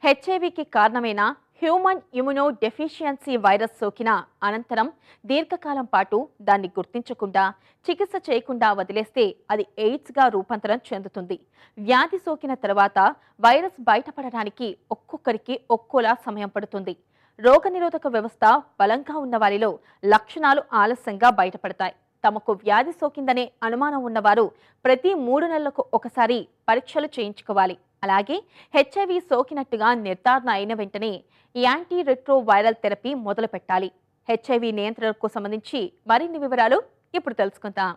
హెచ్ఐవికి కారణమైన human immuno deficiency virus సోకిన అనంతరం దీర్ఘకాలం పాటు దాన్ని గుర్తించకుండా చికిత్స చేయకుండా వదిలేస్తే అది ఎయిడ్స్గా రూపాంతరం చెందుతుంది. వ్యాధి సోకిన తర్వాత వైరస్ బయటపడడానికి ఒక్కొక్కరికి ఒక్కోలా సమయం పడుతుంది. రోగనిరోధక వ్యవస్థ బలంగా ఉన్న వారిలో లక్షణాలు ఆలస్యంగా బయటపడతాయి. తమకు వ్యాధి సోకిందనే అనుమానం ఉన్నవారు ప్రతి 3 నెలలకు ఒకసారి పరీక్షలు చేయించుకోవాలి. అలాగే హెచ్ఐవి సోకినట్టుగా నిర్ధారణ అయిన వెంటనే యాంటీ రెట్రోవైరల్ థెరపీ మొదలు పెట్టాలి. హెచ్ఐవి నియంత్రణకు సంబంధించి మరిన్ని వివరాలు ఇప్పుడు తెలుసుకుందాం.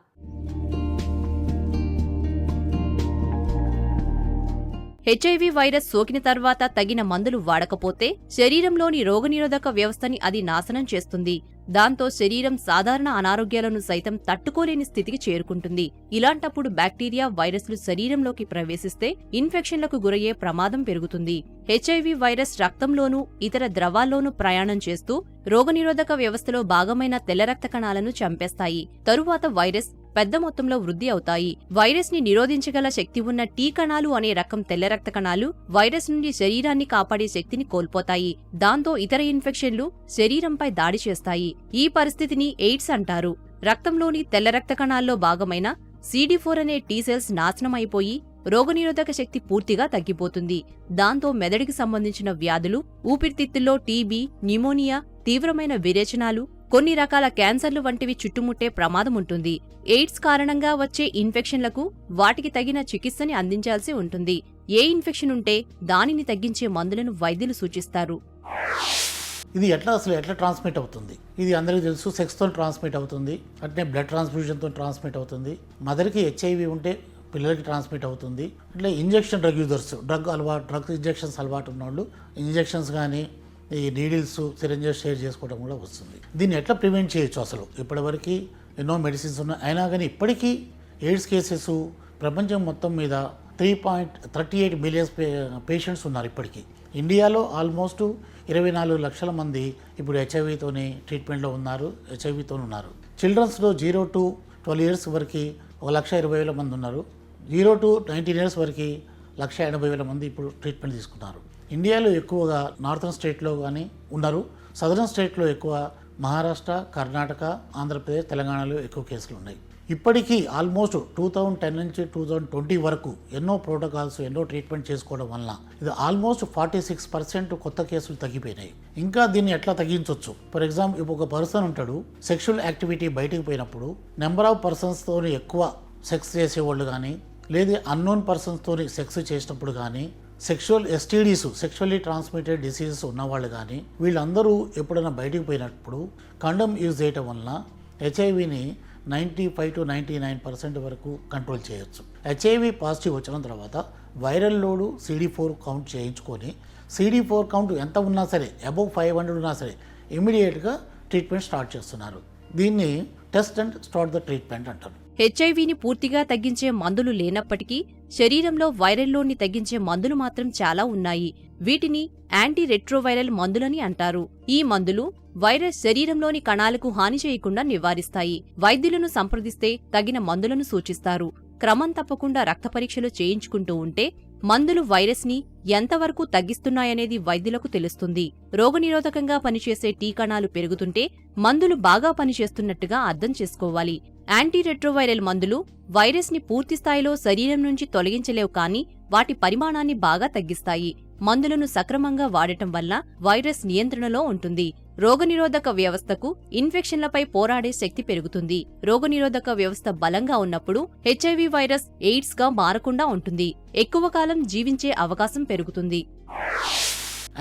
హెచ్ఐవి వైరస్ సోకిన తర్వాత తగిన మందులు వాడకపోతే శరీరంలోని రోగనిరోధక వ్యవస్థని అది నాశనం చేస్తుంది. దాంతో శరీరం సాధారణ అనారోగ్యాలను సైతం తట్టుకోలేని స్థితికి చేరుకుంటుంది. ఇలాంటప్పుడు బ్యాక్టీరియా, వైరస్లు శరీరంలోకి ప్రవేశిస్తే ఇన్ఫెక్షన్లకు గురయ్యే ప్రమాదం పెరుగుతుంది. హెచ్ఐవి వైరస్ రక్తంలోనూ ఇతర ద్రవాల్లోనూ ప్రయాణం చేస్తూ రోగనిరోధక వ్యవస్థలో భాగమైన తెల్ల రక్త కణాలను చంపేస్తాయి. తరువాత వైరస్ పెద్ద మొత్తంలో వృద్ధి అవుతాయి. వైరస్ ని నిరోధించగల శక్తి ఉన్న టీ కణాలు అనే రకం తెల్ల రక్త కణాలు వైరస్ నుండి శరీరాన్ని కాపాడే శక్తిని కోల్పోతాయి. దాంతో ఇతర ఇన్ఫెక్షన్లు శరీరంపై దాడి చేస్తాయి. ఈ పరిస్థితిని ఎయిడ్స్ అంటారు. రక్తంలోని తెల్ల రక్త కణాల్లో భాగమైన CD4 అనే టీ సెల్స్ నాశనం అయిపోయి రోగనిరోధక శక్తి పూర్తిగా తగ్గిపోతుంది. దాంతో మెదడుకి సంబంధించిన వ్యాధులు, ఊపిరితిత్తుల్లో టీబీ, న్యూమోనియా, తీవ్రమైన విరేచనాలు, కొన్ని రకాల క్యాన్సర్లు వంటివి చుట్టుముట్టే ప్రమాదం ఉంటుంది. ఎయిడ్స్ కారణంగా వచ్చే ఇన్ఫెక్షన్లకు వాటికి తగిన చికిత్సని అందించాల్సి ఉంటుంది. ఏ ఇన్ఫెక్షన్ ఉంటే దానిని తగ్గించే మందులను వైద్యులు సూచిస్తారు. ఇది ఎట్లా ట్రాన్స్మిట్ అవుతుంది? ఇది అందరికీ తెలుసు, సెక్స్తో ట్రాన్స్మిట్ అవుతుంది. అట్నే బ్లడ్ ట్రాన్స్ఫ్యూజన్తో ట్రాన్స్మిట్ అవుతుంది. మదర్కి హెచ్ఐవి ఉంటే పిల్లలకి ట్రాన్స్మిట్ అవుతుంది. అట్లే injection drug users, drug injections అలవాటు ఉన్నవాళ్ళు ఇంజెక్షన్స్ కానీ ఈ నీడిల్స్, సిరంజెస్ షేర్ చేసుకోవడం కూడా వస్తుంది. దీన్ని ఎట్లా ప్రివెంట్ చేయొచ్చు? అసలు ఇప్పటివరకు ఎన్నో మెడిసిన్స్ ఉన్నాయి, అయినా కానీ ఇప్పటికీ ఎయిడ్స్ కేసెస్ ప్రపంచం మొత్తం మీద 3.38 మిలియన్స్ పేషెంట్స్ ఉన్నారు. ఇప్పటికీ ఇండియాలో ఆల్మోస్ట్ 24 లక్షల మంది ఇప్పుడు హెచ్ఐవితోని ట్రీట్మెంట్లో ఉన్నారు, హెచ్ఐవితో ఉన్నారు. చిల్డ్రన్స్లో 0 to 12 years వరకు 1,20,000 మంది ఉన్నారు. 0 to 19 years వరకు 1,80,000 మంది ఇప్పుడు ట్రీట్మెంట్ తీసుకున్నారు. ఇండియాలో ఎక్కువగా నార్థన్ స్టేట్లో కానీ ఉన్నారు. సదరన్ స్టేట్లో ఎక్కువ మహారాష్ట్ర, కర్ణాటక, ఆంధ్రప్రదేశ్, తెలంగాణలో ఎక్కువ కేసులు ఉన్నాయి. ఇప్పటికీ ఆల్మోస్ట్ 2010 నుంచి 2020 వరకు ఎన్నో ప్రోటోకాల్స్, ఎన్నో ట్రీట్మెంట్ చేసుకోవడం వలన ఇది ఆల్మోస్ట్ 46% కొత్త కేసులు తగ్గిపోయినాయి. ఇంకా దీన్ని ఎట్లా తగ్గించవచ్చు? ఫర్ ఎగ్జాంపుల్, ఇప్పుడు ఒక పర్సన్ ఉంటాడు, సెక్షువల్ యాక్టివిటీ బయటకు పోయినప్పుడు నెంబర్ ఆఫ్ పర్సన్స్తో ఎక్కువ సెక్స్ చేసేవాళ్ళు కానీ, లేదా అన్నోన్ పర్సన్స్తో సెక్స్ చేసినప్పుడు కానీ, sexual STDs, sexually transmitted diseases ఉన్నవాళ్ళు కానీ, వీళ్ళందరూ ఎప్పుడైనా బయటకు పోయినప్పుడు కండమ్ యూజ్ చేయటం వలన హెచ్ఐవిని 95 to 99% వరకు కంట్రోల్ చేయొచ్చు. హెచ్ఐవి పాజిటివ్ వచ్చిన తర్వాత వైరల్ లోడు CD4 కౌంట్ చేయించుకొని, CD4 కౌంట్ ఎంత ఉన్నా సరే, అబోవ్ 500 ఉన్నా సరే ఇమీడియట్గా ట్రీట్మెంట్ స్టార్ట్ చేస్తున్నారు. దీన్ని test and start the treatment అంటారు. హెచ్ఐవిని పూర్తిగా తగ్గించే మందులు లేనప్పటికీ శరీరంలో వైరల్ లోడ్ని తగ్గించే మందులు మాత్రం చాలా ఉన్నాయి. వీటిని యాంటీ రెట్రోవైరల్ మందులని అంటారు. ఈ మందులు వైరస్ శరీరంలోని కణాలకు హాని చేయకుండా నివారిస్తాయి. వైద్యులను సంప్రదిస్తే తగిన మందులను సూచిస్తారు. క్రమం తప్పకుండా రక్త పరీక్షలు చేయించుకుంటూ ఉంటే మందులు వైరస్ ని ఎంతవరకు తగ్గిస్తున్నాయనేది వైద్యులకు తెలుస్తుంది. రోగనిరోధకంగా పనిచేసే టీ కణాలు పెరుగుతుంటే మందులు బాగా పనిచేస్తున్నట్టుగా అర్థం చేసుకోవాలి. యాంటీ రెట్రోవైరల్ మందులు వైరస్ ని పూర్తిస్థాయిలో శరీరం నుంచి తొలగించలేవు, కానీ వాటి పరిమాణాన్ని బాగా తగ్గిస్తాయి. మందులను సక్రమంగా వాడటం వల్ల వైరస్ నియంత్రణలో ఉంటుంది. రోగనిరోధక వ్యవస్థకు ఇన్ఫెక్షన్లపై పోరాడే శక్తి పెరుగుతుంది. రోగనిరోధక వ్యవస్థ బలంగా ఉన్నప్పుడు హెచ్ఐవి వైరస్ ఎయిడ్స్ గా మారకుండా ఉంటుంది. ఎక్కువ కాలం జీవించే అవకాశం పెరుగుతుంది.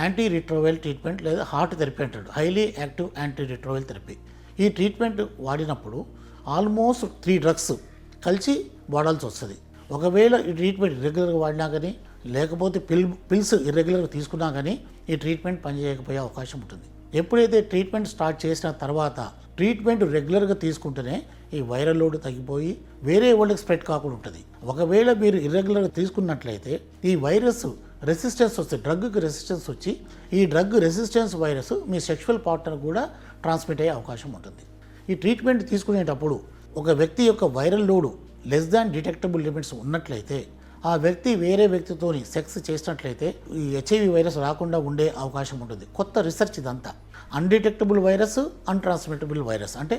యాంటీ రిట్రోవైరల్ ట్రీట్మెంట్ లేదా హార్ట్ థెరపీ అంటాడు, highly active anti retroviral therapy. ఈ ట్రీట్మెంట్ వాడినప్పుడు ఆల్మోస్ట్ 3 డ్రగ్స్ కలిసి వాడాల్సి వస్తుంది. ఒకవేళ ఈ ట్రీట్మెంట్ ఇర్రెగ్యులర్గా వాడినా కానీ, లేకపోతే పిల్స్ ఇర్రెగ్యులర్గా తీసుకున్నా కానీ ఈ ట్రీట్మెంట్ పనిచేయకపోయే అవకాశం ఉంటుంది. ఎప్పుడైతే ట్రీట్మెంట్ స్టార్ట్ చేసిన తర్వాత ట్రీట్మెంట్ రెగ్యులర్గా తీసుకుంటేనే ఈ వైరల్ లోడ్ తగ్గిపోయి వేరే వాళ్ళకి స్ప్రెడ్ కాకుండా ఉంటుంది. ఒకవేళ మీరు ఇర్రెగ్యులర్గా తీసుకున్నట్లయితే ఈ వైరస్ రెసిస్టెన్స్ వస్తే, డ్రగ్కి రెసిస్టెన్స్ వచ్చి ఈ డ్రగ్ రెసిస్టెన్స్ వైరస్ మీ సెక్షువల్ పార్ట్నర్ కూడా ట్రాన్స్మిట్ అయ్యే అవకాశం ఉంటుంది. ఈ ట్రీట్మెంట్ తీసుకునేటప్పుడు ఒక వ్యక్తి యొక్క viral load less than detectable limits ఉన్నట్లయితే ఆ వ్యక్తి వేరే వ్యక్తితోని సెక్స్ చేసినట్లయితే ఈ హెచ్ఐవి వైరస్ రాకుండా ఉండే అవకాశం ఉంటుంది. కొత్త రీసెర్చ్ ఇదంతా. అన్డిటెక్టబుల్ వైరస్, అన్ట్రాన్స్మిటబుల్ వైరస్ అంటే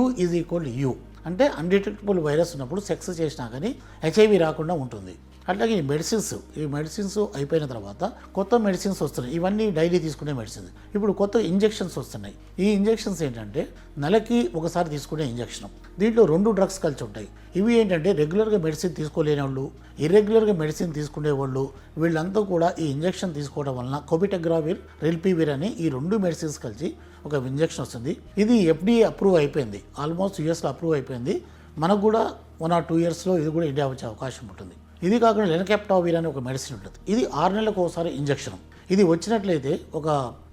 U=U అంటే అన్డిటెక్టబుల్ వైరస్ ఉన్నప్పుడు సెక్స్ చేసినా కానీ హెచ్ఐవి రాకుండా ఉంటుంది. అట్లాగే ఈ మెడిసిన్స్ అయిపోయిన తర్వాత కొత్త మెడిసిన్స్ వస్తున్నాయి. ఇవన్నీ డైలీ తీసుకునే మెడిసిన్స్. ఇప్పుడు కొత్త ఇంజెక్షన్స్ వస్తున్నాయి. ఈ ఇంజెక్షన్స్ ఏంటంటే నెలకి ఒకసారి తీసుకునే ఇంజెక్షన్. దీంట్లో 2 డ్రగ్స్ కలిసి ఉంటాయి. ఇవి ఏంటంటే రెగ్యులర్గా మెడిసిన్ తీసుకోలేని వాళ్ళు, ఇర్రెగ్యులర్గా మెడిసిన్ తీసుకునే వాళ్ళు, వీళ్ళంతా కూడా ఈ ఇంజెక్షన్ తీసుకోవడం వలన కోబిటెగ్రావిర్, రెల్పివిర్ అని ఈ 2 మెడిసిన్స్ కలిసి ఒక ఇంజెక్షన్ వస్తుంది. ఇది FDA అప్రూవ్ అయిపోయింది. ఆల్మోస్ట్ యూఎస్లో అప్రూవ్ అయిపోయింది. మనకు కూడా 1 or 2 yearsలో ఇది కూడా ఇండియా వచ్చే అవకాశం ఉంటుంది. ఇది కాకుండా లెనకెప్టావిర్ అనే ఒక మెడిసిన్ ఉంటుంది. ఇది 6 నెలలకు ఒకసారి ఇంజెక్షన్. ఇది వచ్చినట్లయితే ఒక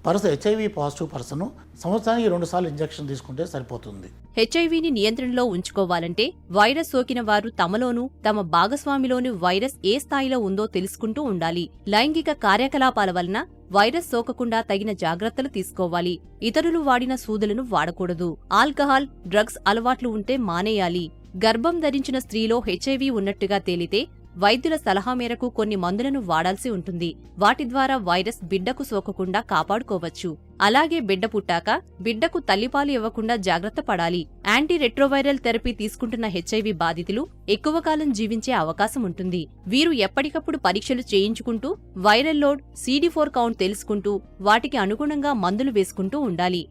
హెచ్ఐవి పాజిటివ్ పర్సన్ సంవత్సరానికి 2 సార్లు ఇంజెక్షన్ తీసుకుంటే సరిపోతుంది. హెచ్ఐవిని నియంత్రణలో ఉంచుకోవాలంటే వైరస్ సోకిన వారు తమలోనూ తమ భాగస్వామిలోని వైరస్ ఏ స్థాయిలో ఉందో తెలుసుకుంటూ ఉండాలి. లైంగిక కార్యకలాపాల వలన వైరస్ సోకకుండా తగిన జాగ్రత్తలు తీసుకోవాలి. ఇతరులు వాడిన సూదులను వాడకూడదు. ఆల్కహాల్, డ్రగ్స్ అలవాట్లు ఉంటే మానేయాలి. గర్భం ధరించిన స్త్రీలో హెచ్ఐవి ఉన్నట్టుగా తేలితే వైద్యుల సలహా మేరకు కొన్ని మందులను వాడాల్సి ఉంటుంది. వాటి ద్వారా వైరస్ బిడ్డకు సోకకుండా కాపాడుకోవచ్చు. అలాగే బిడ్డ పుట్టాక బిడ్డకు తల్లిపాలు ఇవ్వకుండా జాగ్రత్త పడాలి. యాంటీ రెట్రోవైరల్ థెరపీ తీసుకుంటున్న హెచ్ఐవి బాధితులు ఎక్కువ కాలం జీవించే అవకాశం ఉంటుంది. వీరు ఎప్పటికప్పుడు పరీక్షలు చేయించుకుంటూ వైరల్ లోడ్, CD4 కౌంట్ తెలుసుకుంటూ వాటికి అనుగుణంగా మందులు వేసుకుంటూ ఉండాలి.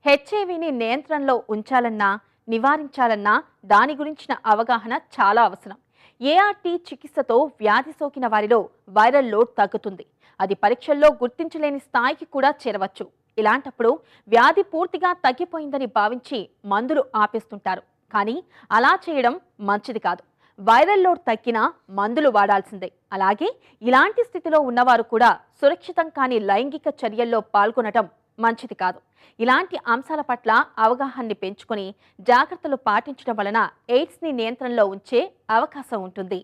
హెచ్ఐవిని నియంత్రణలో ఉంచాలన్నా నివారించాలన్నా దాని గురించిన అవగాహన చాలా అవసరం. ART చికిత్సతో వ్యాధి సోకిన వారిలో వైరల్ లోడ్ తగ్గుతుంది. అది పరీక్షల్లో గుర్తించలేని స్థాయికి కూడా చేరవచ్చు. ఇలాంటప్పుడు వ్యాధి పూర్తిగా తగ్గిపోయిందని భావించి మందులు ఆపేస్తుంటారు. కానీ అలా చేయడం మంచిది కాదు. వైరల్ లోడ్ తగ్గినా మందులు వాడాల్సిందే. అలాగే ఇలాంటి స్థితిలో ఉన్నవారు కూడా సురక్షితం కాని లైంగిక చర్యల్లో పాల్గొనటం మంచిది కాదు. ఇలాంటి అంశాల పట్ల అవగాహనని పెంచుకొని జాగ్రత్తలు పాటించడం వలన ఎయిడ్స్ని నియంత్రణలో ఉంచే అవకాశం ఉంటుంది.